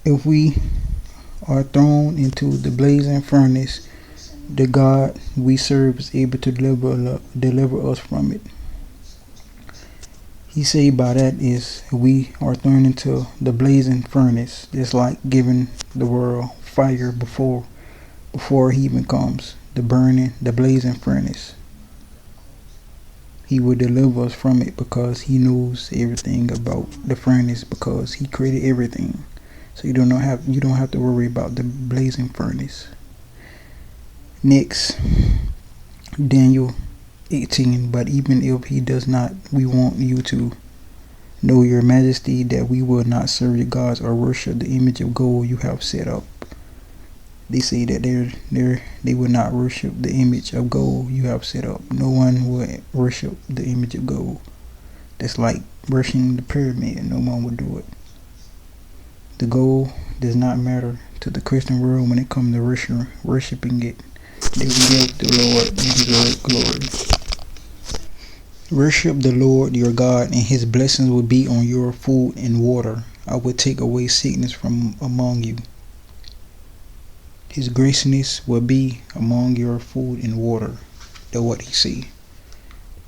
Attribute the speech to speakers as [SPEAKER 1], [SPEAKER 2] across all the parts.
[SPEAKER 1] If we are thrown into the blazing furnace, the God we serve is able to deliver us from it. He said by that is we are thrown into the blazing furnace, just like giving the world fire before he even comes. The blazing furnace. He will deliver us from it because he knows everything about the furnace because he created everything. So you don't have to worry about the blazing furnace. Next, Daniel 18. But even if he does not, we want you to know, your majesty, that we will not serve your gods or worship the image of gold you have set up. They say that they will not worship the image of gold you have set up. No one will worship the image of gold. That's like worshiping the pyramid. No one will do it. The gold does not matter to the Christian world when it comes to worshiping it. They will give the Lord his glory. Worship the Lord your God, and his blessings will be on your food and water. I will take away sickness from among you. His graciousness will be among your food and water. That's what he say.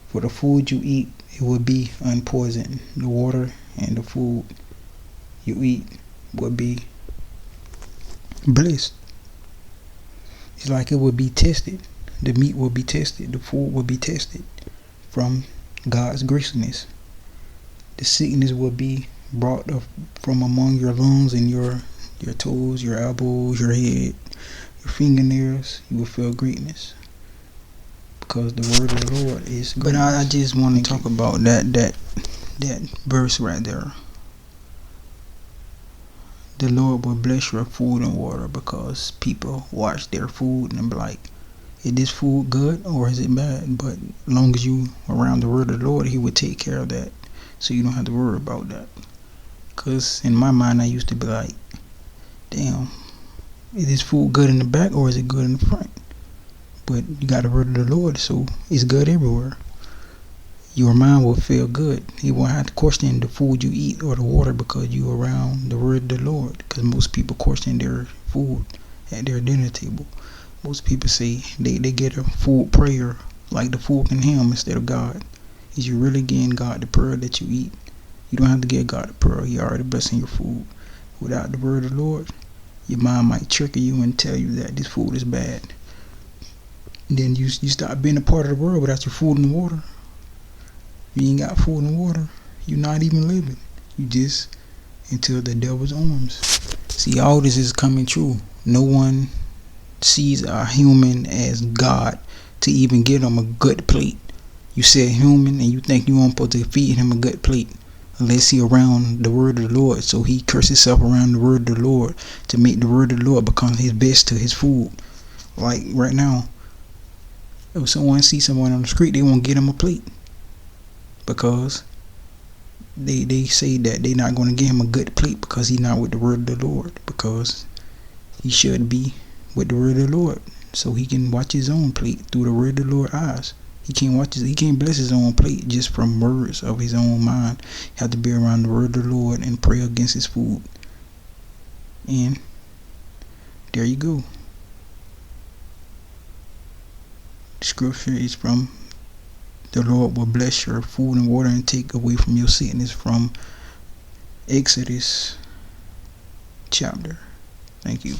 [SPEAKER 1] For the food you eat, it will be unpoisoned. The water and the food you eat will be blessed. It's like it will be tested. The meat will be tested. The food will be tested from God's graciousness. The sickness will be brought up from among your lungs and your toes, your elbows, your head, your fingernails. You will feel greatness because the word of the Lord is good. But I just want to talk about that verse right there. The Lord will bless your food and water because people watch their food and be like, is this food good or is it bad? But as long as you around the word of the Lord, he will take care of that. So you don't have to worry about that. Because in my mind, I used to be like, damn, is this food good in the back or is it good in the front? But you got the word of the Lord, so it's good everywhere. Your mind will feel good. You won't have to question the food you eat or the water because you're around the word of the Lord. Because most people question their food at their dinner table. Most people say they get a food prayer like the food in him instead of God. Is you really getting God the prayer that you eat? You don't have to get God the prayer. He already blessing your food. Without the word of the Lord, your mind might trick you and tell you that this food is bad. And then you start being a part of the world without your food and water. You ain't got food and water, you're not even living. You just into the devil's arms. See, all this is coming true. No one sees a human as God to even give them a good plate. You say a human and you think you aren't supposed to feed him a good plate unless he around the word of the Lord. So he curses himself around the word of the Lord to make the word of the Lord become his best to his food. Like right now, if someone sees someone on the street, they won't get him a plate because they say that they're not going to give him a good plate because he's not with the word of the Lord, because he should be with the word of the Lord so he can watch his own plate through the word of the Lord eyes. He can't bless his own plate just from words of his own mind. He have to be around the word of the Lord and pray against his food. And there you go. The scripture is from the Lord will bless your food and water and take away from your sickness from Exodus chapter. Thank you.